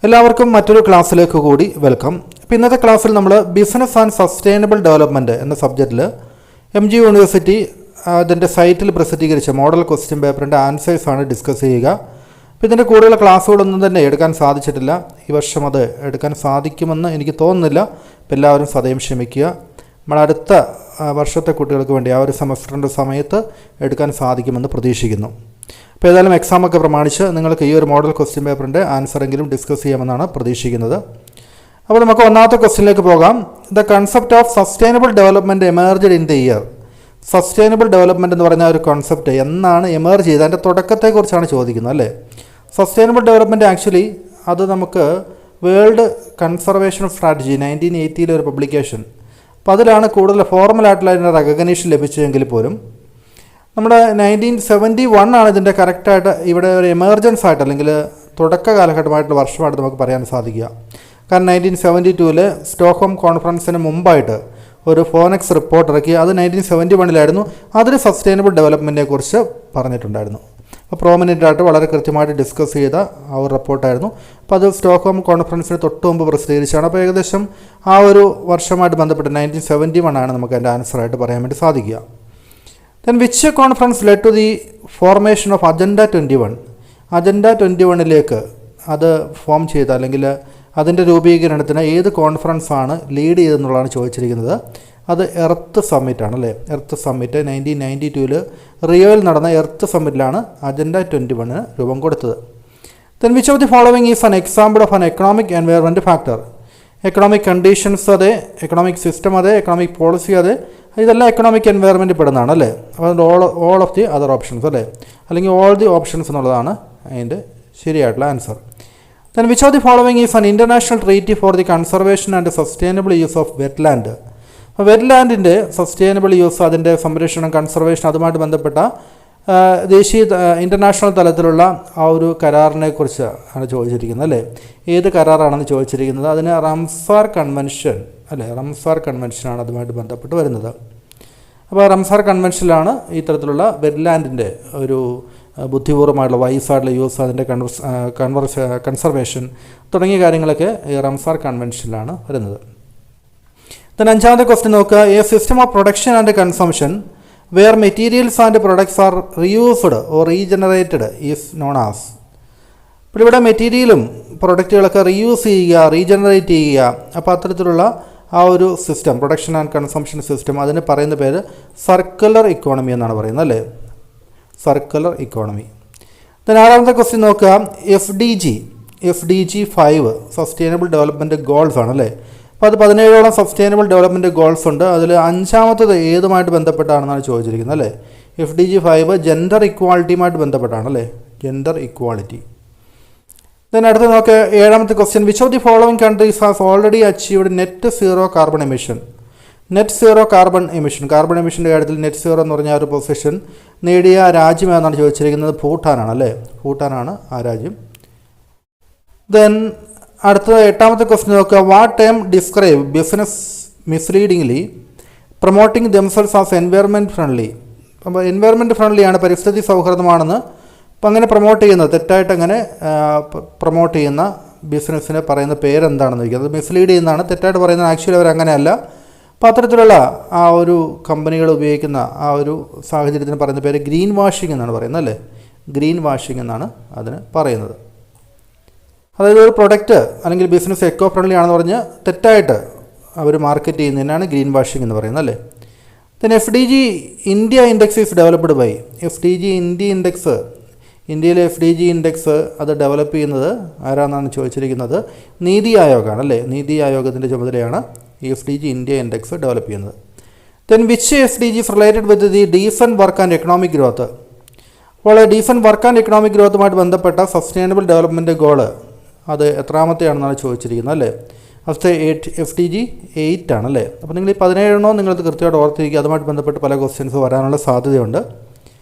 എല്ലാവർക്കും മറ്റൊരു ക്ലാസ്സിലേക്ക് കൂടി വെൽക്കം. അപ്പോൾ ഇന്നത്തെ ക്ലാസ്സിൽ നമ്മൾ ബിസിനസ് ആൻഡ് സസ്റ്റൈനബിൾ ഡെവലപ്മെൻറ്റ് എന്ന സബ്ജക്റ്റിൽ MG യൂണിവേഴ്സിറ്റി അതിൻ്റെ സൈറ്റിൽ പ്രസിദ്ധീകരിച്ച മോഡൽ ക്വസ്റ്റ്യൻ പേപ്പറിൻ്റെ ആൻസേഴ്സാണ് ഡിസ്കസ് ചെയ്യുക. അപ്പോൾ ഇതിൻ്റെ കൂടുതൽ ക്ലാസ്സുകളൊന്നും തന്നെ എടുക്കാൻ സാധിച്ചിട്ടില്ല. ഈ വർഷം അത് എടുക്കാൻ സാധിക്കുമെന്ന് എനിക്ക് തോന്നുന്നില്ല. അപ്പോൾ എല്ലാവരും സദയം ക്ഷമിക്കുക. നമ്മൾ അടുത്ത വർഷത്തെ കുട്ടികൾക്ക് വേണ്ടി ആ ഒരു സെമസ്റ്ററിൻ്റെ സമയത്ത് എടുക്കാൻ സാധിക്കുമെന്ന് പ്രതീക്ഷിക്കുന്നു. അപ്പോൾ ഏതായാലും എക്സാമൊക്കെ പ്രമാണിച്ച് നിങ്ങൾക്ക് ഈ ഒരു മോഡൽ ക്വസ്റ്റ്യൻ പേപ്പറിൻ്റെ ആൻസറെങ്കിലും ഡിസ്കസ് ചെയ്യാമെന്നാണ് പ്രതീക്ഷിക്കുന്നത്. അപ്പോൾ നമുക്ക് ഒന്നാമത്തെ ക്വസ്റ്റ്യനിലേക്ക് പോകാം. The concept of sustainable development emerged in the year. Sustainable development എന്ന് പറഞ്ഞ ഒരു കോൺസെപ്റ്റ് എന്നാണ് എമേർജ് ചെയ്തത്, അതിൻ്റെ തുടക്കത്തെക്കുറിച്ചാണ് ചോദിക്കുന്നത് അല്ലേ. സസ്റ്റൈനബിൾ ഡെവലപ്മെൻറ്റ് ആക്ച്വലി അത് നമുക്ക് വേൾഡ് കൺസർവേഷൻ സ്ട്രാറ്റജി 1980 ഒരു പബ്ലിക്കേഷൻ, അപ്പോൾ അതിലാണ് കൂടുതൽ ഫോർമലായിട്ടുള്ള അതിൻ്റെ റെക്കഗ്നീഷൻ ലഭിച്ചതെങ്കിൽ പോലും നമ്മുടെ 1971 ആണ് ഇതിൻ്റെ കറക്റ്റായിട്ട് ഇവിടെ ഒരു എമർജൻസ് ആയിട്ട് അല്ലെങ്കിൽ തുടക്ക കാലഘട്ടമായിട്ടുള്ള വർഷമായിട്ട് നമുക്ക് പറയാൻ സാധിക്കുക. കാരണം 1972 സ്റ്റോക്ക്ഹോം കോൺഫറൻസിന് മുമ്പായിട്ട് ഒരു ഫോനെക്സ് റിപ്പോർട്ട് ഇറക്കി. അത് 1971 അതിൽ സസ്റ്റൈനബിൾ ഡെവലപ്മെൻറ്റിനെ കുറിച്ച് പറഞ്ഞിട്ടുണ്ടായിരുന്നു. അപ്പോൾ പ്രോമിനൻ്റായിട്ട് വളരെ കൃത്യമായിട്ട് ഡിസ്കസ് ചെയ്ത ആ ഒരു റിപ്പോർട്ടായിരുന്നു. അപ്പോൾ അത് സ്റ്റോക്ക്ഹോം കോൺഫറൻസിന് തൊട്ട് മുമ്പ് പ്രസിദ്ധീകരിച്ചാണ്. അപ്പോൾ ഏകദേശം ആ ഒരു വർഷമായിട്ട് ബന്ധപ്പെട്ട് 1971 ആണ് നമുക്ക് അതിൻ്റെ ആൻസറായിട്ട് പറയാൻ വേണ്ടി സാധിക്കുക. Then which conference led to the formation of Agenda 21? Agenda 21 അത് ഫോം ചെയ്ത അല്ലെങ്കിൽ അതിൻ്റെ രൂപീകരണത്തിന് ഏത് കോൺഫറൻസാണ് ലീഡ് ചെയ്തെന്നുള്ളതാണ് ചോദിച്ചിരിക്കുന്നത്. അത് എർത്ത് സമ്മിറ്റാണ് അല്ലേ. എർത്ത് സമ്മിറ്റ് 1992 റിയോയിൽ നടന്ന എർത്ത് സമ്മിറ്റിലാണ് അജണ്ട 21 രൂപം കൊടുത്തത്. Then which of the following is an example of an economic environment factor? Economic conditions അതെ, എക്കണോമിക് സിസ്റ്റം അതെ, എക്കണോമിക് പോളിസി അതെ, ഇതെല്ലാം എക്കണോമിക് എൻവയറമെൻറ്റിൽ പെടുന്നതാണ് അല്ലേ. അപ്പോൾ അതിൻ്റെ all of the other options അല്ലേ, അല്ലെങ്കിൽ ഓൾ ദി ഓപ്ഷൻസ് എന്നുള്ളതാണ് അതിൻ്റെ ശരിയായിട്ടുള്ള answer. Then which of the following is an international treaty for the conservation and sustainable use of wetland. അപ്പോൾ വെറ്റ്ലാൻഡിൻ്റെ സസ്റ്റൈനബിൾ യൂസ്, അതിൻ്റെ സംരക്ഷണം, കൺസർവേഷൻ, അതുമായിട്ട് ബന്ധപ്പെട്ട ദേശീയ ഇൻ്റർനാഷണൽ തലത്തിലുള്ള ആ ഒരു കരാറിനെ കുറിച്ച് ആണ് ചോദിച്ചിരിക്കുന്നത് അല്ലേ. ഏത് കരാറാണെന്ന് ചോദിച്ചിരിക്കുന്നത്. അതിന് റംസാർ കൺവെൻഷൻ അല്ലേ, റംസാർ കൺവെൻഷനാണ് അതുമായിട്ട് ബന്ധപ്പെട്ട് വരുന്നത്. അപ്പോൾ റംസാർ കൺവെൻഷനിലാണ് ഇത്തരത്തിലുള്ള വെറ്റ്ലാൻഡിൻ്റെ ഒരു ബുദ്ധിപൂർവ്വമായിട്ടുള്ള വൈസായിട്ടുള്ള യൂസ്, അതിൻ്റെ കൺസർവേഷൻ തുടങ്ങിയ കാര്യങ്ങളൊക്കെ ഈ റംസാർ കൺവെൻഷനിലാണ് വരുന്നത്. then അഞ്ചാമത്തെ ക്വസ്റ്റ്യൻ നോക്കുക. A system of production and consumption where materials and products are reused or regenerated is known as. ഇപ്പോൾ ഇവിടെ മെറ്റീരിയലും പ്രൊഡക്റ്റുകളൊക്കെ റീയൂസ് ചെയ്യുക, റീജനറേറ്റ് ചെയ്യുക, അപ്പോൾ അത്തരത്തിലുള്ള ആ ഒരു system, production and consumption system, അതിന് പറയുന്ന പേര് സർക്കുലർ ഇക്കോണമി എന്നാണ് പറയുന്നത് അല്ലേ, സർക്കുലർ ഇക്കോണമി. then ആറാമത്തെ ക്വസ്റ്റ്യൻ നോക്കുക. FDG 5 സസ്റ്റൈനബിൾ ഡെവലപ്മെൻറ്റ് ഗോൾസ് ആണ് അല്ലേ. അപ്പോൾ അത് 17ഓളം സസ്റ്റൈനബിൾ ഡെവലപ്മെൻറ്റ് ഗോൾസ് ഉണ്ട്. അതിൽ അഞ്ചാമത്തത് ഏതുമായിട്ട് ബന്ധപ്പെട്ടാണെന്നാണ് ചോദിച്ചിരിക്കുന്നത് അല്ലേ. FDG 5 ജെൻഡർ ഇക്വാളിറ്റിയുമായിട്ട് ബന്ധപ്പെട്ടാണ് അല്ലേ, ജെൻഡർ ഇക്വാളിറ്റി. ദെൻ അടുത്ത് നോക്കുക. ഏഴാമത്തെ question. Which of the following countries has already achieved net zero carbon emission? Net zero carbon എമിഷൻ്റെ കാര്യത്തിൽ നെറ്റ് സീറോ എന്ന് പറഞ്ഞ ഒരു പൊസിഷൻ നേടിയ രാജ്യം ഏതാണെന്നാണ് ചോദിച്ചിരിക്കുന്നത്. ഭൂട്ടാനാണ് അല്ലേ, ഭൂട്ടാനാണ് ആ രാജ്യം. ദെൻ അടുത്ത എട്ടാമത്തെ ക്വസ്റ്റ്യൻ നോക്കുക. What time describe business misleadingly promoting themselves as environment friendly. അപ്പോൾ എൻവയറമെൻറ്റ് ഫ്രണ്ട്ലിയാണ്, പരിസ്ഥിതി സൗഹൃദമാണെന്ന് അപ്പം അങ്ങനെ പ്രൊമോട്ട് ചെയ്യുന്നത്, തെറ്റായിട്ട് അങ്ങനെ പ്രൊമോട്ട് ചെയ്യുന്ന ബിസിനസ്സിനെ പറയുന്ന പേരെന്താണെന്ന് ചോദിക്കുന്നത്. അത് മിസ്ലീഡ് ചെയ്യുന്നതാണ്, തെറ്റായിട്ട് പറയുന്നത്. ആക്ച്വലി അവരങ്ങനെയല്ല. അപ്പോൾ അത്തരത്തിലുള്ള ആ ഒരു കമ്പനികൾ ഉപയോഗിക്കുന്ന ആ ഒരു സാഹചര്യത്തിന് പറയുന്ന പേര് ഗ്രീൻ വാഷിംഗ് എന്നാണ് പറയുന്നത് അല്ലേ, ഗ്രീൻ വാഷിംഗ് എന്നാണ് അതിന് പറയുന്നത്. അതായത് ഒരു പ്രൊഡക്റ്റ് അല്ലെങ്കിൽ ബിസിനസ് എക്കോ ഫ്രണ്ട്ലി ആണെന്ന് പറഞ്ഞ് തെറ്റായിട്ട് അവർ മാർക്കറ്റ് ചെയ്യുന്നതിനാണ് ഗ്രീൻ വാഷിംഗ് എന്ന് പറയുന്നത് അല്ലേ. പിന്നെ FDG India index is developed by. FDG India index, ഇന്ത്യയിലെ FDG ഇൻഡെക്സ് അത് ഡെവലപ്പ് ചെയ്യുന്നത് ആരാണെന്നാണ് ചോദിച്ചിരിക്കുന്നത്. നീതി ആയോഗാണ് അല്ലേ, നീതി ആയോഗത്തിൻ്റെ ചുമതലയാണ് ഈ FDG ഇന്ത്യ ഇൻഡെക്സ് ഡെവലപ്പ് ചെയ്യുന്നത്. Then which SDG is related with the decent work and economic growth. അപ്പോൾ ഡീസൻറ്റ് വർക്ക് ആൻഡ് എക്കണോമിക് ഗ്രോത്തുമായിട്ട് ബന്ധപ്പെട്ട സസ്റ്റൈനബിൾ ഡെവലപ്മെൻറ്റ് ഗോള് അത് എത്രാമത്തെയാണെന്നാണ് ചോദിച്ചിരിക്കുന്നത് അല്ലേ. ഫസ്റ്റ് FDG 8 ആണല്ലേ. അപ്പോൾ നിങ്ങൾ ഈ 17 നിങ്ങളത് കൃത്യമായിട്ട് ഓർത്തിരിക്കുക. അതുമായിട്ട് ബന്ധപ്പെട്ട് പല ക്വസ്റ്റ്യൻസ് വരാനുള്ള സാധ്യതയുണ്ട്.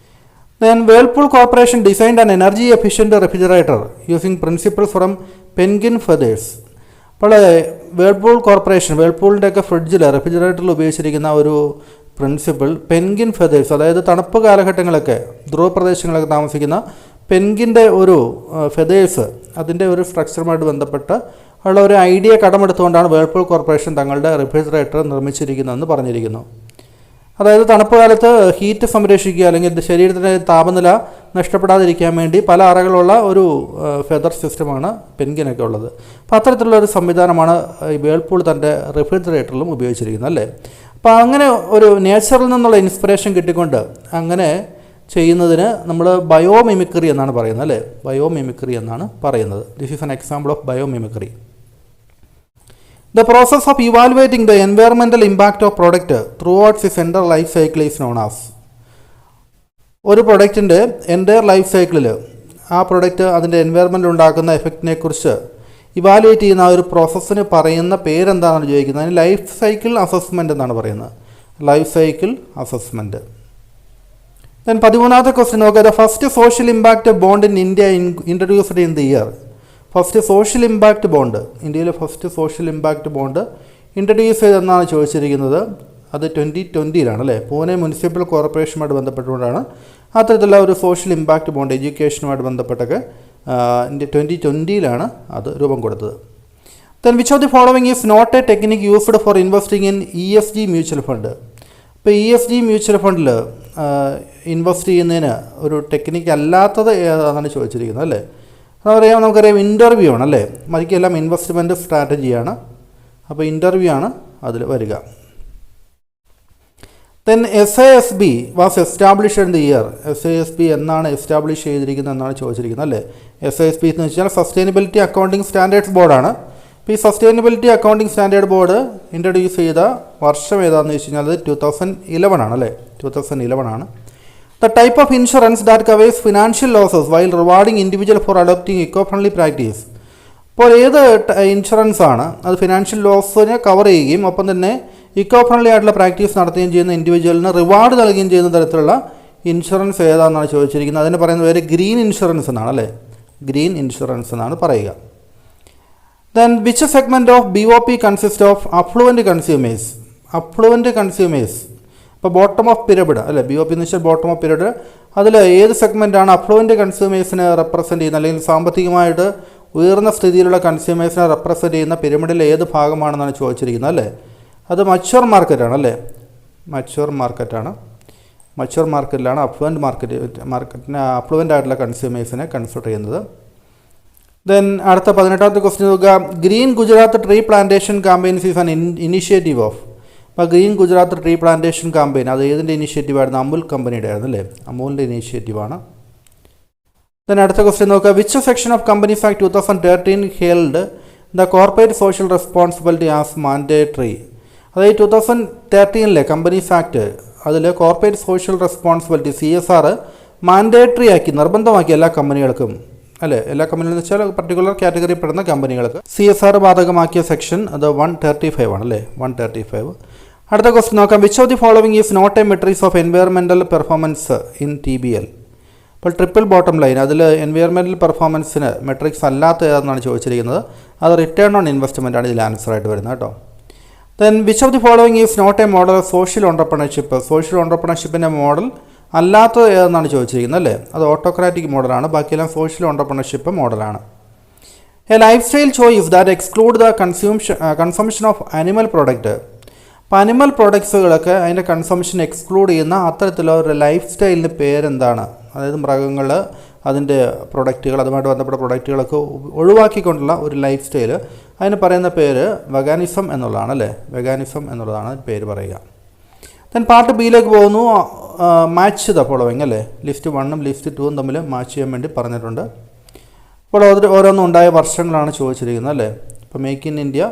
Then Whirlpool corporation designed an energy efficient refrigerator using principles from penguin feathers. അപ്പോൾ വേൾപൂൾ കോർപ്പറേഷൻ, വേൾപൂളിൻ്റെയൊക്കെ ഫ്രിഡ്ജിൽ റെഫ്രിജറേറ്ററിൽ ഉപയോഗിച്ചിരിക്കുന്ന ഒരു പ്രിൻസിപ്പിൾ പെൻഗിൻ ഫെതേഴ്സ്, അതായത് തണുപ്പ് കാലഘട്ടങ്ങളൊക്കെ ധ്രുവപ്രദേശങ്ങളൊക്കെ താമസിക്കുന്ന പെൻഗിൻ്റെ ഒരു ഫെതേഴ്സ് അതിൻ്റെ ഒരു സ്ട്രക്ചറുമായിട്ട് ബന്ധപ്പെട്ട് ഉള്ള ഒരു ഐഡിയ കടമെടുത്തുകൊണ്ടാണ് വേൾപൂൾ കോർപ്പറേഷൻ തങ്ങളുടെ റെഫ്രിജറേറ്റർ നിർമ്മിച്ചിരിക്കുന്നതെന്ന് പറഞ്ഞിരിക്കുന്നു. അതായത് തണുപ്പ് കാലത്ത് ഹീറ്റ് സംരക്ഷിക്കുക അല്ലെങ്കിൽ ശരീരത്തിൻ്റെ താപനില നഷ്ടപ്പെടാതിരിക്കാൻ വേണ്ടി പല അറകളുള്ള ഒരു ഫെദർ സിസ്റ്റമാണ് പെൻഗ്വിനൊക്കെ ഉള്ളത്. അപ്പോൾ അത്തരത്തിലുള്ള ഒരു സംവിധാനമാണ് ഈ വേൾപൂൾ തൻ്റെ റെഫ്രിജറേറ്ററിലും ഉപയോഗിച്ചിരിക്കുന്നത് അല്ലേ. അപ്പോൾ അങ്ങനെ ഒരു നേച്ചറിൽ നിന്നുള്ള ഇൻസ്പിറേഷൻ കിട്ടിക്കൊണ്ട് അങ്ങനെ ചെയ്യുന്നതിന് നമ്മൾ ബയോമിമിക്രി എന്നാണ് പറയുന്നത് അല്ലേ. ബയോമിമിക്രി എന്നാണ് പറയുന്നത്. This is an example of biomimicry. The process of evaluating the environmental impact of product throughout its entire life cycle is known as. ഒരു പ്രൊഡക്റ്റിൻ്റെ എൻ്റയർ ലൈഫ് സൈക്കിളിൽ ആ പ്രൊഡക്റ്റ് അതിൻ്റെ എൻവയറമെൻറ്റിൽ ഉണ്ടാക്കുന്ന എഫക്റ്റിനെ കുറിച്ച് ഇവാലുവേറ്റ് ചെയ്യുന്ന ആ ഒരു പ്രോസസ്സിന് പറയുന്ന പേരെന്താണെന്ന് ചോദിക്കുന്നത്. അതിന് ലൈഫ് സൈക്കിൾ അസസ്മെൻറ്റ് എന്നാണ് പറയുന്നത്. Life cycle assessment. ദെൻ 13ാമത്തെ ക്വസ്റ്റ്യൻ നോക്കുക. The first social impact bond in India introduced in the year. First social impact bond, ഇന്ത്യയിലെ first social impact bond introduce ചെയ്തെന്നാണ് ചോദിച്ചിരിക്കുന്നത്. അത് 2020 അല്ലേ. പൂനെ മുനിസിപ്പൽ കോർപ്പറേഷനുമായിട്ട് ബന്ധപ്പെട്ടുകൊണ്ടാണ് അത്തരത്തിലുള്ള ഒരു സോഷ്യൽ ഇമ്പാക്റ്റ് ബോണ്ട് എഡ്യൂക്കേഷനുമായിട്ട് ബന്ധപ്പെട്ടൊക്കെ 2020 അത് രൂപം കൊടുത്തത്. Then which of the following is not a technique used for investing in ESG mutual fund. ഇപ്പോൾ ESG മ്യൂച്വൽ ഫണ്ടിൽ ഇൻവെസ്റ്റ് ചെയ്യുന്നതിന് ഒരു ടെക്നിക്ക് അല്ലാത്തത് ഏതാണെന്നാണ് ചോദിച്ചിരിക്കുന്നത് അല്ലേ. നമുക്കറിയാം ഇൻ്റർവ്യൂ ആണ് അല്ലേ. ബാക്കിയെല്ലാം ഇൻവെസ്റ്റ്മെൻറ്റ് സ്ട്രാറ്റജിയാണ്. അപ്പോൾ ഇൻ്റർവ്യൂ ആണ് അതിൽ വരിക. Then SASB was established in the year. SASB എന്നാണ് എസ്റ്റാബ്ലിഷ് ചെയ്തിരിക്കുന്നത് എന്നാണ് ചോദിച്ചിരിക്കുന്നത് അല്ലേ. SASB എന്ന് വെച്ചാൽ സസ്റ്റൈനബിലിറ്റി അക്കൗണ്ടിങ് സ്റ്റാൻഡേർഡ്സ് ബോർഡാണ്. ഇപ്പോൾ ഈ sustainability accounting standard board introduce ചെയ്ത വർഷം ഏതാണെന്ന് വെച്ച് കഴിഞ്ഞാൽ അത് 2011 ആണ് അല്ലേ. 2011 ആണ്. The type of insurance that covers financial losses while rewarding individual for adopting eco-friendly practice. അപ്പോൾ ഏത് ഇൻഷുറൻസ് ആണ് അത് ഫിനാൻഷ്യൽ ലോസിനെ കവർ ചെയ്യുകയും ഒപ്പം തന്നെ ഇക്കോ ഫ്രണ്ട്ലി ആയിട്ടുള്ള പ്രാക്ടീസ് നടത്തുകയും ചെയ്യുന്ന ഇൻഡിവിജ്വലിന് റിവാർഡ് നൽകുകയും ചെയ്യുന്ന തരത്തിലുള്ള ഇൻഷുറൻസ് ഏതാണെന്നാണ് ചോദിച്ചിരിക്കുന്നത്. അതിന് പറയുന്ന പേര് ഗ്രീൻ ഇൻഷുറൻസ് എന്നാണ് അല്ലേ. ഗ്രീൻ ഇൻഷുറൻസ് എന്നാണ് പറയുക. Then which segment of BOP consist of affluent consumers. Affluent consumers ഇപ്പോൾ ബോട്ടം ഓഫ് പിരമിഡ് അല്ലേ. BOP എന്ന് വെച്ചാൽ ബോട്ടം ഓഫ് പിരമിഡ്. അതിൽ ഏത് സെഗ്മെൻറ്റാണ് അഫ്ലുവൻറ്റ് കൺസ്യൂമേഴ്സിനെ റെപ്രസെൻറ്റ് ചെയ്യുന്നത് അല്ലെങ്കിൽ സാമ്പത്തികമായിട്ട് ഉയർന്ന സ്ഥിതിയിലുള്ള കൺസ്യൂമേഴ്സിനെ റെപ്രസെൻറ്റ് ചെയ്യുന്ന പിരമിഡിലെ ഏത് ഭാഗമാണെന്നാണ് ചോദിച്ചിരിക്കുന്നത് അല്ലേ. അത് മച്വർ മാർക്കറ്റാണ് അല്ലേ. മച്വർ മാർക്കറ്റാണ്. മച്വർ മാർക്കറ്റിലാണ് മാർക്കറ്റിനെ അഫ്ലുവൻ്റ് ആയിട്ടുള്ള കൺസ്യൂമേഴ്സിനെ കൺസിഡർ ചെയ്യുന്നത്. ദെൻ അടുത്ത 18ാമത്തെ ക്വസ്റ്റ്യൻ നോക്കുക. Green Gujarat tree plantation campaigns is an initiative of. അപ്പോൾ green Gujarat tree plantation campaign അത് ഏതിൻ്റെ ഇനിഷ്യേറ്റീവായിരുന്നു? അമുൽ കമ്പനിയുടെ ആയിരുന്നു അല്ലേ. അമൂലിൻ്റെ ഇനിഷ്യേറ്റീവാണ്. ദെൻ അടുത്ത ക്വസ്റ്റ്യൻ നോക്കുക. Which section of companies act 2013 held the corporate social responsibility as mandatory. അതായത് 2013 കമ്പനീസ് ആക്ട് അതിൽ corporate social responsibility CSR mandatory ആക്കി, നിർബന്ധമാക്കി എല്ലാ കമ്പനികൾക്കും അല്ലേ. എല്ലാ കമ്പനികളും എന്ന് വെച്ചാൽ പർട്ടിക്കുലർ കാറ്റഗറി പെടുന്ന കമ്പനികൾക്ക് CSR ബാധകമാക്കിയ സെക്ഷൻ അത് 135 ആണ് അല്ലേ. 135. അടുത്ത ക്വസ്റ്റ്യൻ നോക്കാം. Which of the following is not a metrics of environmental performance in TBL. അപ്പോൾ ട്രിപ്പിൾ ബോട്ടം ലൈൻ അതിൽ എൻവയറമെൻറ്റൽ പെർഫോമൻസിന് മെട്രിക്സ് അല്ലാത്ത ഏതെന്നാണ് ചോദിച്ചിരിക്കുന്നത്. അത് റിട്ടേൺ ഓൺ ഇൻവെസ്റ്റ്മെൻ്റ് ആണ് ഇതിൽ ആൻസറായിട്ട് വരുന്നത് കേട്ടോ. Then which of the following is not a model of social entrepreneurship. Social ഓൺട്രപ്രണർഷിപ്പിൻ്റെ മോഡൽ അല്ലാത്തത് ഏതെന്നാണ് ചോദിച്ചിരിക്കുന്നത് അല്ലേ. അത് ഓട്ടോക്രാറ്റിക് മോഡലാണ്. ബാക്കിയെല്ലാം സോഷ്യൽ ഓൺട്രപ്രണർഷിപ്പ് മോഡലാണ്. A lifestyle choice that exclude the consumption of animal product. അപ്പോൾ അനിമൽ പ്രോഡക്ട്സുകളൊക്കെ അതിൻ്റെ കൺസംഷൻ എക്സ്ക്ലൂഡ് ചെയ്യുന്ന അത്തരത്തിലുള്ള ഒരു ലൈഫ് സ്റ്റൈലിന് പേരെന്താണ്? അതായത് മൃഗങ്ങൾ അതിൻ്റെ പ്രൊഡക്റ്റുകൾ അതുമായിട്ട് ബന്ധപ്പെട്ട പ്രൊഡക്റ്റുകളൊക്കെ ഒഴിവാക്കിക്കൊണ്ടുള്ള ഒരു ലൈഫ് സ്റ്റൈൽ അതിന് പറയുന്ന പേര് വെഗാനിസം എന്നുള്ളതാണ് അല്ലേ. വെഗാനിസം എന്നുള്ളതാണ് പേര് പറയുക. ദെൻ പാർട്ട് ബിയിലേക്ക് പോകുന്നു. മാച്ച് ദ ഫോളോവിങ് അല്ലേ. ലിസ്റ്റ് 1ഉം ലിസ്റ്റ് 2ഉം തമ്മിൽ മാച്ച് ചെയ്യാൻ വേണ്ടി പറഞ്ഞിട്ടുണ്ട്. അപ്പോൾ ഓരോന്നും ഉണ്ടായ വർഷങ്ങളാണ് ചോദിച്ചിരിക്കുന്നത് അല്ലേ. ഇപ്പോൾ make in India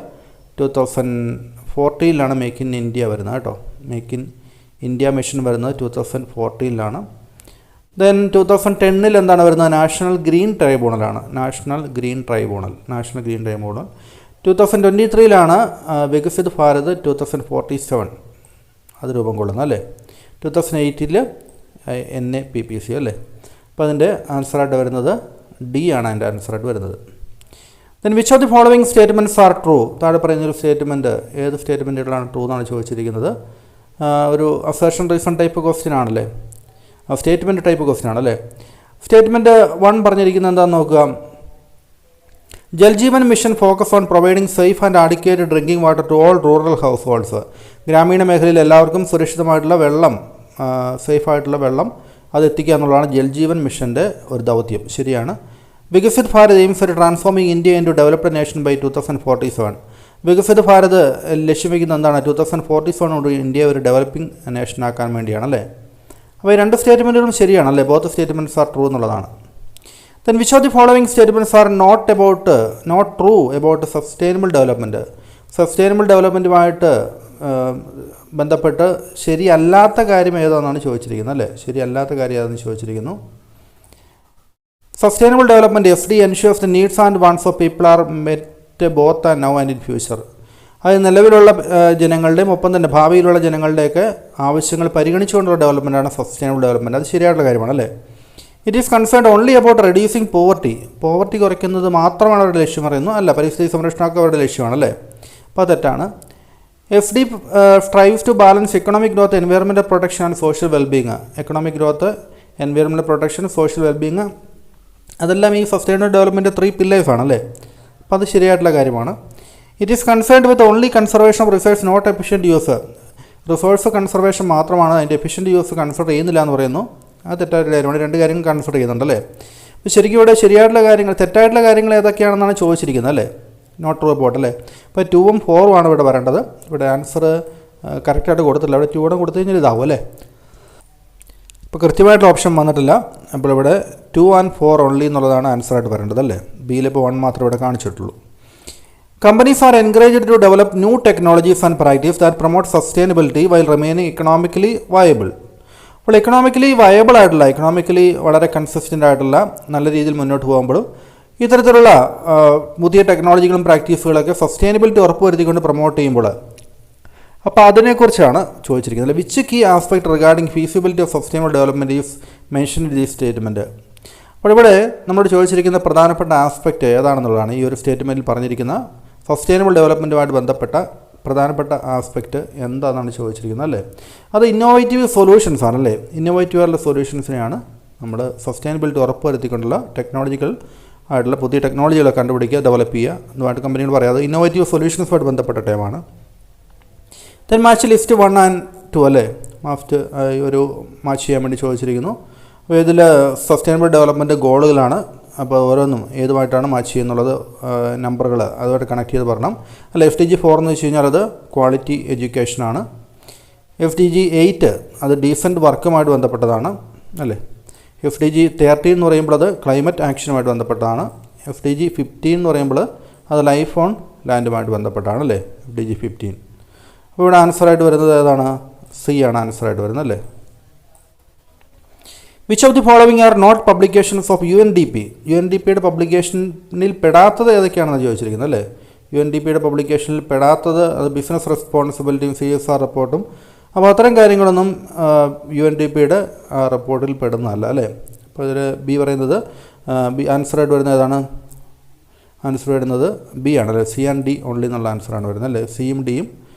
2014 make in India വരുന്നത് കേട്ടോ. മേക്ക് ഇൻ ഇന്ത്യ മിഷൻ വരുന്നത് 2014. ദെൻ 2010 എന്താണ് വരുന്നത്? നാഷണൽ ഗ്രീൻ ട്രൈബ്യൂണലാണ്. National green tribunal 2023 Viksit Bharat 2047 അത് രൂപം കൊള്ളുന്നത് അല്ലേ. 2008 NAPPC അല്ലേ. അപ്പോൾ അതിൻ്റെ ആൻസറായിട്ട് വരുന്നത് D ആണ്. അതിൻ്റെ ആൻസറായിട്ട് വരുന്നത്. Then which of the following statements are true. താഴെ പറയുന്നൊരു സ്റ്റേറ്റ്മെൻറ്റ് ഏത് സ്റ്റേറ്റ്മെൻറ്റുകളാണ് ട്രൂ എന്നാണ് ചോദിച്ചിരിക്കുന്നത്. ഒരു അസേർഷൻ റീസൺ ടൈപ്പ് ക്വസ്റ്റ്യൻ ആണല്ലേ. സ്റ്റേറ്റ്മെൻറ്റ് ടൈപ്പ് ക്വസ്റ്റ്യൻ ആണല്ലേ. സ്റ്റേറ്റ്മെൻറ്റ് 1 പറഞ്ഞിരിക്കുന്നത് എന്താണെന്ന് നോക്കുക. Jal Jeevan mission focus on providing safe and adequate drinking water to all rural households. ഗ്രാമീണ മേഖലയിൽ എല്ലാവർക്കും സുരക്ഷിതമായിട്ടുള്ള വെള്ളം, സേഫായിട്ടുള്ള വെള്ളം അത് എത്തിക്കുക എന്നുള്ളതാണ് ജൽജീവൻ മിഷൻ്റെ ഒരു ദൗത്യം. ശരിയാണ്. Viksit Bharat aims at transforming India in to developed nation by 2047. Viksit Bharat ലക്ഷ്യം വയ്ക്കുന്ന എന്താണ്? 2047 ഇന്ത്യ ഒരു ഡെവലപ്പിംഗ് നേഷൻ ആക്കാൻ വേണ്ടിയാണ് അല്ലേ. അപ്പോൾ ഈ രണ്ട് സ്റ്റേറ്റ്മെൻറ്റുകളും ശരിയാണല്ലേ. ബോത്ത് സ്റ്റേറ്റ്മെൻറ്റ്സ് ആർ ട്രൂ എന്നുള്ളതാണ്. Then which of the following statements are not true about sustainable development. Sustainable ഡെവലപ്മെൻറ്റുമായിട്ട് ബന്ധപ്പെട്ട് ശരിയല്ലാത്ത കാര്യം ഏതാണെന്നാണ് ചോദിച്ചിരിക്കുന്നത് അല്ലേ. ശരിയല്ലാത്ത കാര്യം ഏതാണെന്ന് ചോദിച്ചിരിക്കുന്നു. Sustainable development SD ensures the needs and wants of people are met both and now and in future. അത് നിലവിലുള്ള ജനങ്ങളുടെയും ഒപ്പം തന്നെ ഭാവിയിലുള്ള ജനങ്ങളുടെയൊക്കെ ആവശ്യങ്ങൾ പരിഗണിച്ചുകൊണ്ടുള്ള ഡെവലപ്മെൻറ്റാണ് സസ്റ്റൈനബിൾ ഡെവലപ്മെൻറ്റ്. അത് ശരിയായിട്ടുള്ള കാര്യമാണ് അല്ലേ. It is concerned only about reducing poverty കുറയ്ക്കുന്നത് മാത്രമാണ് അവരുടെ ലക്ഷ്യം പറയുന്നു. അല്ല, പരിസ്ഥിതി സംരക്ഷണമൊക്കെ അവരുടെ ലക്ഷ്യമാണ് അല്ലേ. അപ്പോൾ തെറ്റാണ്. SD strives to balance economic growth, environmental protection and social wellbeing. Economic growth, environmental protection, social wellbeing, അതെല്ലാം ഈ സസ്റ്റൈനബിൾ ഡെവലപ്മെൻറ്റ് 3 പില്ലേഴ്സ് ആണല്ലേ. അപ്പോൾ അത് ശരിയായിട്ടുള്ള കാര്യമാണ്. It is concerned with only conservation of resource not efficient use. Resource conservation മാത്രമാണ്, അതിൻ്റെ efficient use consider ചെയ്യുന്നില്ല എന്ന് പറയുന്നു. അത് തെറ്റായിട്ടുള്ള കാര്യമാണ്. രണ്ട് കാര്യങ്ങൾ കൺസിഡർ ചെയ്യുന്നുണ്ടല്ലേ. അപ്പോൾ ശരിക്കും ഇവിടെ ശരിയായിട്ടുള്ള കാര്യങ്ങൾ, തെറ്റായിട്ടുള്ള കാര്യങ്ങൾ ഏതൊക്കെയാണെന്നാണ് ചോദിച്ചിരിക്കുന്നത് അല്ലേ. നോട്ട് ട്രൂ അബൌട്ട് അല്ലേ. അപ്പോൾ 2ഉം 4ഉം ആണ് ഇവിടെ വരേണ്ടത്. ഇവിടെ ആൻസർ കറക്റ്റായിട്ട് കൊടുത്തില്ല. ഇവിടെ 2 കൊടുത്തു കഴിഞ്ഞാൽ ഇതാവും അല്ലേ. ഇപ്പോൾ കൃത്യമായിട്ടുള്ള ഓപ്ഷൻ വന്നിട്ടില്ല. അപ്പോൾ ഇവിടെ 2 and 4 ഓൺലി എന്നുള്ളതാണ് ആൻസറായിട്ട് വരേണ്ടത് അല്ലേ. ബിയിൽ ഇപ്പോൾ 1 മാത്രമേ ഇവിടെ കാണിച്ചിട്ടുള്ളൂ. Companies are encouraged to develop new technologies and practices that promote sustainability while remaining economically viable. അപ്പോൾ എക്കണോമിക്കലി വയബിൾ ആയിട്ടുള്ള, എക്കണോമിക്കലി വളരെ കൺസിസ്റ്റൻ്റ് ആയിട്ടുള്ള നല്ല രീതിയിൽ മുന്നോട്ട് പോകുമ്പോഴും ഇത്തരത്തിലുള്ള പുതിയ ടെക്നോളജികളും പ്രാക്ടീസുകളൊക്കെ സസ്റ്റൈനബിലിറ്റി ഉറപ്പുവരുത്തിക്കൊണ്ട് പ്രൊമോട്ട് ചെയ്യുമ്പോൾ, അപ്പോൾ അതിനെക്കുറിച്ചാണ് ചോദിച്ചിരിക്കുന്നത്. Which key aspect regarding feasibility of sustainable development is mention in these statement. അപ്പോൾ ഇവിടെ നമ്മളോട് ചോദിച്ചിരിക്കുന്ന പ്രധാനപ്പെട്ട ആസ്പെക്റ്റ് ഏതാണെന്നുള്ളതാണ് ഈ ഒരു സ്റ്റേറ്റ്മെൻറ്റിൽ പറഞ്ഞിരിക്കുന്ന സസ്റ്റൈനബിൾ ഡെവലപ്മെൻറ്റുമായിട്ട് ബന്ധപ്പെട്ട പ്രധാനപ്പെട്ട ആസ്പെക്റ്റ് എന്താണെന്നാണ് ചോദിച്ചിരിക്കുന്നത് അല്ലേ. അത് ഇന്നോവേറ്റീവ് സൊല്യൂഷൻസ് ആണല്ലേ. ഇന്നോവേറ്റീവ് ആയിട്ടുള്ള സൊല്യൂഷൻസിനെയാണ് നമ്മൾ സസ്റ്റൈനബിലിറ്റി ഉറപ്പുവരുത്തിക്കൊണ്ടുള്ള ടെക്നോളജിക്കൽ ആയിട്ടുള്ള പുതിയ ടെക്നോളജികളെ കണ്ടുപിടിക്കുക, ഡെവലപ്പ് ചെയ്യുക എന്നുമായിട്ട് കമ്പനികൾ പറയാം. അത് ഇന്നോവേറ്റീവ് സൊല്യൂഷൻസുമായിട്ട് ബന്ധപ്പെട്ട ടൈമാണ്. ദെൻ മാച്ച് ലിസ്റ്റ് 1 and 2 അല്ലേ. ഒരു മാച്ച് ചെയ്യാൻ വേണ്ടി ചോദിച്ചിരിക്കുന്നു. അപ്പോൾ ഇതിൽ സസ്റ്റൈനബിൾ ഡെവലപ്മെൻറ്റ് ഗോളുകളാണ്. അപ്പോൾ ഓരോന്നും ഏതുമായിട്ടാണ് മാച്ച് ചെയ്യുന്നുള്ളത്, നമ്പറുകൾ അതുമായിട്ട് കണക്ട് ചെയ്ത് പറയണം. അല്ല, FDG 4 എന്ന് വെച്ച് കഴിഞ്ഞാൽ അത് ക്വാളിറ്റി എഡ്യൂക്കേഷനാണ്. FDG 8 അത് ഡീസൻറ്റ് വർക്കുമായിട്ട് ബന്ധപ്പെട്ടതാണ് അല്ലേ. FDG 13 എന്ന് പറയുമ്പോൾ അത് ക്ലൈമറ്റ് ആക്ഷനുമായിട്ട് ബന്ധപ്പെട്ടതാണ്. FDG 15 എന്ന് പറയുമ്പോൾ അത് ലൈഫ് ഓൺ ലാൻഡുമായിട്ട് ബന്ധപ്പെട്ടാണ് അല്ലേ. FDG 15. അപ്പോൾ ഇവിടെ ആൻസറായിട്ട് വരുന്നത് ഏതാണ്? C ആണ് ആൻസറായിട്ട് വരുന്നത് അല്ലേ. Which of the following are not publications of UNDP. UNDPയുടെ പബ്ലിക്കേഷനിൽ പെടാത്തത് ഏതൊക്കെയാണെന്ന് ചോദിച്ചിരിക്കുന്നത് അല്ലേ. UNDPയുടെ പബ്ലിക്കേഷനിൽ പെടാത്തത് അത് ബിസിനസ് റെസ്പോൺസിബിലിറ്റിയും CSR റിപ്പോർട്ടും. അപ്പോൾ അത്തരം കാര്യങ്ങളൊന്നും UNDPയുടെ റിപ്പോർട്ടിൽ പെടുന്നതല്ല അല്ലേ. അപ്പോൾ ഇതിൽ B പറയുന്നത് ആൻസറായിട്ട് വരുന്നത് ഏതാണ്? ആൻസർ വരുന്നത് B ആണല്ലേ. C and D ഓൺലി എന്നുള്ള ആൻസറാണ് വരുന്നത് അല്ലേ. Cയും Dയും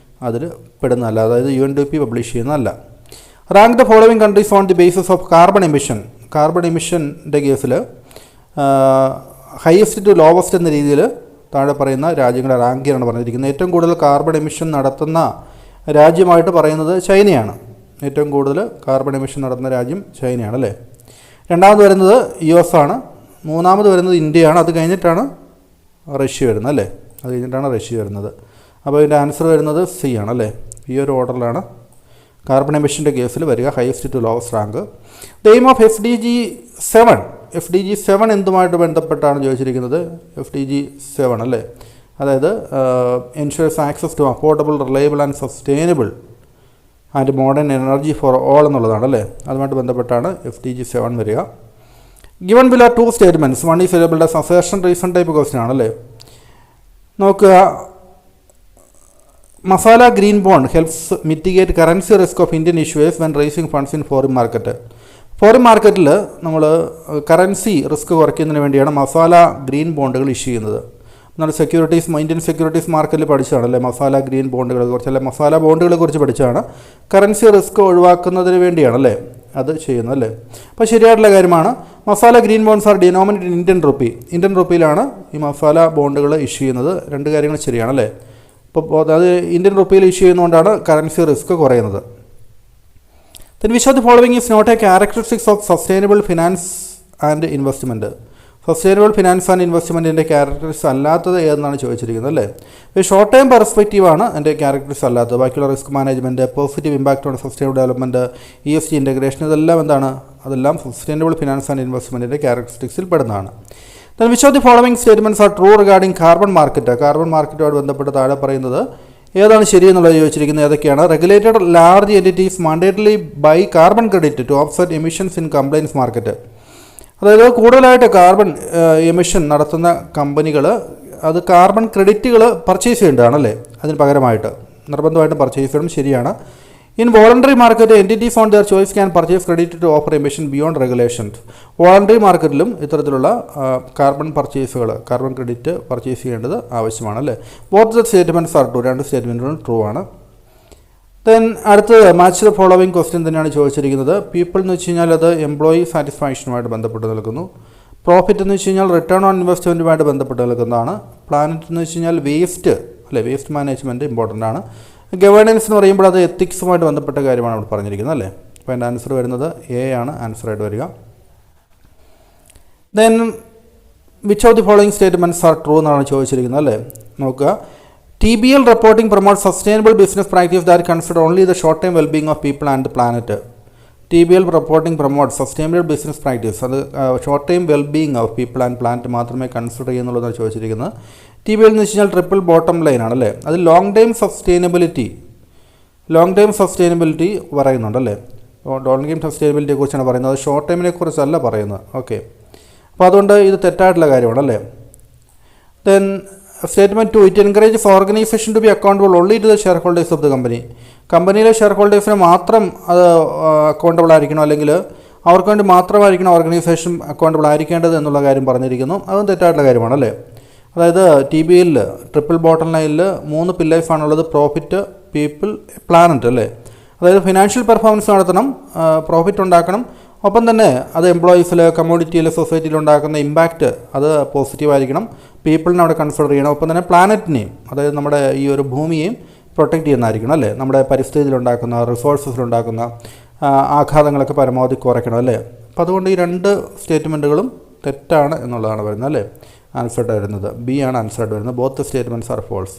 അതിൽ പെടുന്നതല്ല, അതായത് UNDP പബ്ലിഷ് ചെയ്യുന്നതല്ല. Rank the following countries on the basis of carbon emission. Carbon എമിഷൻ്റെ കേസിൽ ഹയസ്റ്റ് ടു ലോവസ്റ്റ് എന്ന രീതിയിൽ താഴെ പറയുന്ന രാജ്യങ്ങളുടെ റാങ്കിലാണ് പറഞ്ഞിരിക്കുന്നത്. ഏറ്റവും കൂടുതൽ കാർബൺ എമിഷൻ നടത്തുന്ന രാജ്യമായിട്ട് പറയുന്നത് ചൈനയാണ്. ഏറ്റവും കൂടുതൽ കാർബൺ എമിഷൻ നടത്തുന്ന രാജ്യം ചൈനയാണ് അല്ലേ. രണ്ടാമത് വരുന്നത് US ആണ്. മൂന്നാമത് വരുന്നത് ഇന്ത്യയാണ്. അത് കഴിഞ്ഞിട്ടാണ് റഷ്യ വരുന്നത് അല്ലേ. അത് കഴിഞ്ഞിട്ടാണ് റഷ്യ വരുന്നത്. അപ്പോൾ ഇതിൻ്റെ ആൻസർ വരുന്നത് C ആണല്ലേ. ഈ ഒരു ഓർഡറിലാണ് കാർബൺ എമിഷൻ്റെ കേസിൽ വരിക, highest to lowest rank. The aim of FDG 7. FDG 7 എന്തുമായിട്ട് ബന്ധപ്പെട്ടാണ് ചോദിച്ചിരിക്കുന്നത്? FDG 7 അല്ലേ. അതായത് ensure access to affordable, reliable and sustainable and modern energy for all എന്നുള്ളതാണ് അല്ലേ. അതുമായിട്ട് ബന്ധപ്പെട്ടാണ് FDG 7 വരിക. Given below 2 statements. 1 is available as assertion reason type question ആണല്ലേ. നോക്കുക, masala green bond helps mitigate currency risk of Indian issuers when raising funds in foreign market. Foreign മാർക്കറ്റിൽ നമ്മൾ currency risk കുറയ്ക്കുന്നതിന് വേണ്ടിയാണ് മസാല ഗ്രീൻ ബോണ്ടുകൾ ഇഷ്യൂ ചെയ്യുന്നത്. എന്നാൽ ഇന്ത്യൻ സെക്യൂരിറ്റീസ് മാർക്കറ്റിൽ പഠിച്ചതാണ് അല്ലേ, മസാല ഗ്രീൻ ബോണ്ടുകളെ കുറിച്ച് അല്ലെ മസാല ബോണ്ടുകളെ കുറിച്ച് പഠിച്ചതാണ്. കറൻസി റിസ്ക് ഒഴിവാക്കുന്നതിന് വേണ്ടിയാണ് അല്ലേ അത് ചെയ്യുന്നത് അല്ലേ. അപ്പോൾ ശരിയായിട്ടുള്ള കാര്യമാണ്. Masala green bonds are denominated in Indian റുപ്പിയിലാണ് ഈ മസാല ബോണ്ടുകൾ ഇഷ്യൂ ചെയ്യുന്നത്. രണ്ട് കാര്യങ്ങൾ ശരിയാണ് അല്ലേ. അപ്പോൾ അത് ഇന്ത്യൻ റുപ്പിയിൽ ഇഷ്യൂ ചെയ്യുന്നതുകൊണ്ടാണ് കറൻസി റിസ്ക് കുറയുന്നത്. Then which of the following is not a characteristics of sustainable finance and investment. Sustainable finance and ഇൻവെസ്റ്റ്മെൻറ്റിൻ്റെ ക്യാരക്ടറിസ്റ്റിക്സ് അല്ലാത്തത് ഏതെന്നാണ് ചോദിച്ചിരിക്കുന്നത് അല്ലേ. ഷോർട്ട് ടൈം പെർസ്പെക്റ്റീവാണ് എൻ്റെ ക്യാരക്ടറിസ്റ്റിക്സ് അല്ലാത്തത്. ബാക്കിയുള്ള risk management, positive impact on sustainable development, ESG integration, ഇതെല്ലാം എന്താണ്, അതെല്ലാം സസ്റ്റൈനബിൾ ഫിനാൻസ് ആൻഡ് ഇൻവെസ്റ്റ്മെൻറ്റിൻ്റെ ക്യാരക്ടറിസ്റ്റിക്സിൽ പെടുന്നതാണ്. Then which of the following statements are true regarding carbon market. Carbon മാർക്കറ്റുമായി ബന്ധപ്പെട്ട് താഴെ പറയുന്നത് ഏതാണ് ശരിയെന്നുള്ളത് ചോദിച്ചിരിക്കുന്നത് ഏതൊക്കെയാണ്. Regulated large entities mandatorily buy carbon credit to offset emissions in compliance market. അതായത് കൂടുതലായിട്ട് കാർബൺ എമിഷൻ നടത്തുന്ന കമ്പനികൾ അത് കാർബൺ ക്രെഡിറ്റുകൾ പർച്ചേസ് ചെയ്യേണ്ടതാണല്ലേ, അതിന് പകരമായിട്ട് നിർബന്ധമായിട്ടും പർച്ചേസ് ചെയ്യണം. ശരിയാണ്. In voluntary market entities on their choice can purchase credit to offer emission beyond regulations. Voluntary മാർക്കറ്റിലും ഇത്തരത്തിലുള്ള കാർബൺ ക്രെഡിറ്റ് പർച്ചേസ് ചെയ്യേണ്ടത് ആവശ്യമാണ് അല്ലേ. Both the statements are true. രണ്ട് സ്റ്റേറ്റ്മെൻറ്റുകളും ട്രൂ ആണ്. ദെൻ അടുത്തത് മാച്ച് ദ ഫോളോവിങ് ക്വസ്റ്റ്യൻ തന്നെയാണ് ചോദിച്ചിരിക്കുന്നത്. പീപ്പിൾ എന്ന് വെച്ച് കഴിഞ്ഞാൽ അത് എംപ്ലോയി സാറ്റിസ്ഫാക്ഷനുമായിട്ട് ബന്ധപ്പെട്ട് നിൽക്കുന്നു. പ്രോഫിറ്റ് എന്ന് വെച്ച് കഴിഞ്ഞാൽ റിട്ടേൺ ഓൺ ഇൻവെസ്റ്റ്മെൻറ്റുമായിട്ട് ബന്ധപ്പെട്ട് നിൽക്കുന്നതാണ്. പ്ലാനറ്റ് എന്ന് വെച്ച് കഴിഞ്ഞാൽ വേസ്റ്റ് അല്ലേ, വേസ്റ്റ് മാനേജ്മെൻറ്റ് ഇമ്പോർട്ടൻ്റ് ആണ്. ഗവേണൻസ് എന്ന് പറയുമ്പോൾ അത് എത്തിക്സുമായിട്ട് ബന്ധപ്പെട്ട കാര്യമാണ് ഇവിടെ പറഞ്ഞിരിക്കുന്നത് അല്ലേ. അപ്പോൾ എൻ്റെ ആൻസർ വരുന്നത് എ ആണ് ആൻസറായിട്ട് വരിക. Then which of the following statements are true എന്നാണ് ചോദിച്ചിരിക്കുന്നത് അല്ലേ. നോക്കുക. TBL reporting promotes sustainable business practice that consider only the short-term well-being of people and the planet. TBL reporting promotes sustainable business practice. അത് short time wellbeing of people and planet മാത്രമേ consider ചെയ്യുന്നുള്ളതാണ് ചോദിച്ചിരിക്കുന്നത്. TBL എന്ന് വെച്ച് കഴിഞ്ഞാൽ triple bottom line ആണല്ലേ. അത് long time sustainability പറയുന്നുണ്ടല്ലേ. Long time സസ്റ്റൈനബിലിറ്റിയെ കുറിച്ചാണ് പറയുന്നത്, അത് ഷോർട്ട് ടൈമിനെ കുറിച്ചല്ല പറയുന്നത്. ഓക്കെ, അപ്പോൾ അതുകൊണ്ട് ഇത് തെറ്റായിട്ടുള്ള കാര്യമാണല്ലേ. Then statement 2, it encourages organisation to be accountable only to the share holders of the company. കമ്പനിയിലെ ഷെയർ ഹോൾഡേഴ്സിന് മാത്രം അത് അക്കൗണ്ടബിൾ ആയിരിക്കണം, അല്ലെങ്കിൽ അവർക്ക് വേണ്ടി മാത്രമായിരിക്കണം ഓർഗനൈസേഷൻ അക്കൗണ്ടബിൾ ആയിരിക്കേണ്ടത് എന്നുള്ള കാര്യം പറഞ്ഞിരിക്കുന്നു. അതും തെറ്റായിട്ടുള്ള കാര്യമാണല്ലേ. അതായത് TBL ട്രിപ്പിൾ ബോട്ടം ലൈനിൽ 3 പില്ലേഴ്സാണുള്ളത്. പ്രോഫിറ്റ്, പീപ്പിൾ, പ്ലാനറ്റ് അല്ലേ. അതായത് ഫിനാൻഷ്യൽ പെർഫോമൻസ് നടത്തണം, പ്രോഫിറ്റ് ഉണ്ടാക്കണം, ഒപ്പം തന്നെ അത് എംപ്ലോയീസിൽ, കമ്മ്യൂണിറ്റിയിൽ, സൊസൈറ്റിയിൽ ഉണ്ടാക്കുന്ന ഇമ്പാക്റ്റ് അത് പോസിറ്റീവായിരിക്കണം. പീപ്പിളിനെ അവിടെ കൺസിഡർ ചെയ്യണം. ഒപ്പം തന്നെ പ്ലാനറ്റിനെയും, അതായത് നമ്മുടെ ഈ ഒരു ഭൂമിയെയും പ്രൊട്ടക്റ്റ് ചെയ്യുന്നതായിരിക്കണം അല്ലേ. നമ്മുടെ പരിസ്ഥിതിയിലുണ്ടാക്കുന്ന, റിസോഴ്സസിലുണ്ടാക്കുന്ന ആഘാതങ്ങളൊക്കെ പരമാവധി കുറയ്ക്കണം അല്ലേ. അപ്പോൾ അതുകൊണ്ട് ഈ രണ്ട് സ്റ്റേറ്റ്മെൻറ്റുകളും തെറ്റാണ് എന്നുള്ളതാണ് വരുന്നത് അല്ലേ. ആൻസറായിട്ട് വരുന്നത് ബി ആണ് ആൻസറായിട്ട് വരുന്നത്. Both statements are false.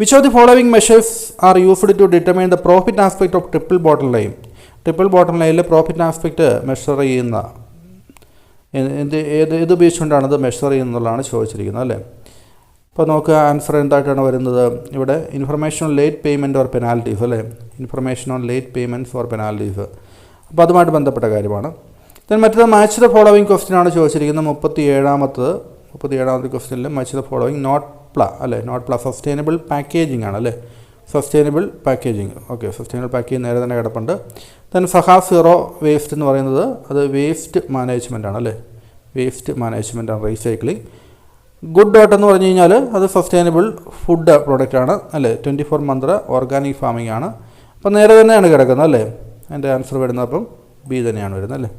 Which of the following measures are used to determine the profit aspect of triple bottom line. Triple bottom ലൈനിൽ പ്രോഫിറ്റ് ആസ്പെക്റ്റ് മെഷർ ചെയ്യുന്ന ഏത് ഉപയോഗിച്ചുകൊണ്ടാണ് ഇത് മെഷർ ചെയ്യുന്നതാണ് ചോദിച്ചിരിക്കുന്നത് അല്ലേ. അപ്പോൾ നോക്കുക, ആൻസർ എന്തായിട്ടാണ് വരുന്നത് ഇവിടെ. Information on late payment or penalties അല്ലേ. Information on late payments or penalties, അപ്പോൾ അതുമായിട്ട് ബന്ധപ്പെട്ട കാര്യമാണ്. ദെൻ മറ്റേത് മാച്ച് ദ ഫോളോവിങ് ക്വസ്റ്റ്യൻ ആണ് ചോദിച്ചിരിക്കുന്നത്. 37ാമത്തെ ക്വസ്റ്റ്യനിൽ മാച്ച് ദ ഫോളോവിങ് നോട്ട് അല്ലേ. നോട്ട് പ്ല സസ്റ്റൈനബിൾ പാക്കേജിംഗ് ആണ് അല്ലേ. Sustainable packaging. Okay, sustainable packaging നേരെ തന്നെ കിടപ്പുണ്ട്. ദെൻ സീറോ വേസ്റ്റ് എന്ന് പറയുന്നത് അത് വേസ്റ്റ് മാനേജ്മെൻ്റ് ആണ് അല്ലേ. വേസ്റ്റ് മാനേജ്മെൻ്റ് ആണ്, റീസൈക്ലിംഗ്. ഗുഡ് ഡോട്ട് എന്ന് പറഞ്ഞു കഴിഞ്ഞാൽ അത് സസ്റ്റൈനബിൾ ഫുഡ് പ്രോഡക്റ്റ് ആണ് അല്ലേ. 24 മന്ത്ര ഓർഗാനിക് ഫാമിംഗ് ആണ്. അപ്പോൾ നേരെ തന്നെയാണ് കിടക്കുന്നത് അല്ലേ. എൻ്റെ ആൻസർ വരുന്നത് അപ്പം ബി തന്നെയാണ് വരുന്നത് അല്ലേ.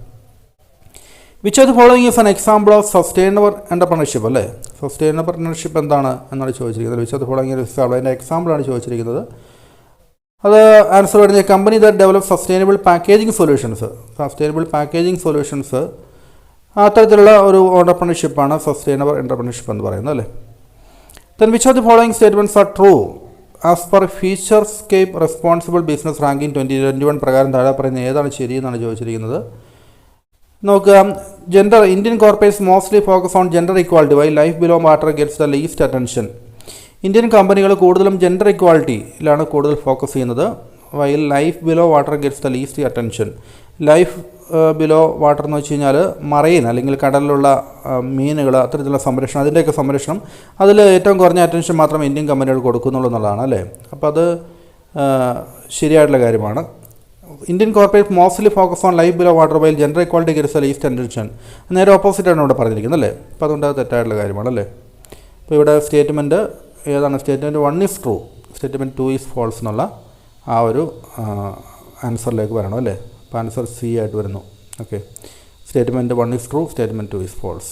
Which of the following is an example of sustainable entrepreneurship അല്ലേ. സസ്റ്റൈനബിൾ എൻ്റർപ്രണർഷിപ്പ് എന്താണ് എന്നാണ് ചോദിച്ചിരിക്കുന്നത്. വിച്ച് ഓഫ് ദി ഫോളോയിങ് അതിൻ്റെ എക്സാമ്പിളാണ് ചോദിച്ചിരിക്കുന്നത്. അത് ആൻസർ വരുന്നത് company that develop sustainable packaging solutions അത്തരത്തിലുള്ള ഒരു എൻ്റർപ്രണർഷിപ്പാണ് സസ്റ്റൈനബിൾ എൻ്റർപ്രണർഷിപ്പ് എന്ന് പറയുന്നത് അല്ലേ. Then which of the following statements are true as per Futurescape responsible business ranking 2021 പ്രകാരം താഴെ പറയുന്ന ഏതാണ് ശരിയെന്നാണ് ചോദിച്ചിരിക്കുന്നത്. നോക്കുക, Indian corporates mostly focus on gender equality while life below water gets the least attention. Indian കമ്പനികൾ കൂടുതലും ജെൻഡർ ഇക്വാളിറ്റിയിലാണ് കൂടുതൽ ഫോക്കസ് ചെയ്യുന്നത്. While life below water gets the least attention. Life below water എന്ന് വെച്ച് കഴിഞ്ഞാൽ മറൈൻ അല്ലെങ്കിൽ കടലിലുള്ള മീനുകൾ, അത്തരത്തിലുള്ള സംരക്ഷണം, അതിൻ്റെയൊക്കെ സംരക്ഷണം, അതിൽ ഏറ്റവും കുറഞ്ഞ അറ്റൻഷൻ മാത്രം ഇന്ത്യൻ കമ്പനികൾ കൊടുക്കുന്നുള്ളൂ എന്നുള്ളതാണ് അല്ലേ. അപ്പോൾ അത് ശരിയായിട്ടുള്ള കാര്യമാണ്. Indian corporate mostly focus on life below water while gender equality gets the least attention. നേരെ ഓപ്പോസിറ്റാണ് ഇവിടെ പറഞ്ഞിരിക്കുന്നത് അല്ലേ. അപ്പോൾ അതുകൊണ്ട് അത് തെറ്റായിട്ടുള്ള കാര്യമാണ് അല്ലേ. അപ്പോൾ ഇവിടെ സ്റ്റേറ്റ്മെൻറ്റ് ഏതാണ്? Statement 1 is true, statement 2 is false എന്നുള്ള ആ ഒരു ആൻസറിലേക്ക് വരണം അല്ലേ. അപ്പോൾ ആൻസർ സി ആയിട്ട് വരുന്നു. Okay, statement 1 is true, statement 2 is false.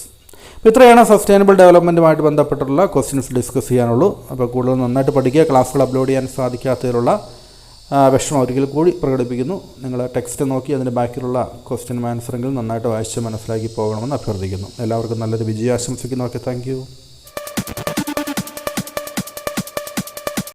അപ്പോൾ ഇത്രയാണ് സസ്റ്റൈനബിൾ ഡെവലപ്മെൻറ്റുമായിട്ട് ബന്ധപ്പെട്ടുള്ള ക്വസ്റ്റ്യൻസ് ഡിസ്കസ് ചെയ്യാനുള്ളൂ. അപ്പോൾ കൂടുതൽ നന്നായിട്ട് പഠിക്കുക. ക്ലാസ്സുകൾ അപ്ലോഡ് ചെയ്യാൻ സാധിക്കാത്തതിലുള്ള വിഷമം ഒരിക്കൽ കൂടി പ്രകടിപ്പിക്കുന്നു. നിങ്ങൾ ടെക്സ്റ്റ് നോക്കി അതിൻ്റെ ബാക്കിയുള്ള ക്വസ്റ്റ്യൻ ആൻസറെങ്കിലും നന്നായിട്ട് വായിച്ച് മനസ്സിലാക്കി പോകണമെന്ന് അഭ്യർത്ഥിക്കുന്നു. എല്ലാവർക്കും നല്ലൊരു വിജയം ആശംസിക്കുന്നു. Okay, thank you.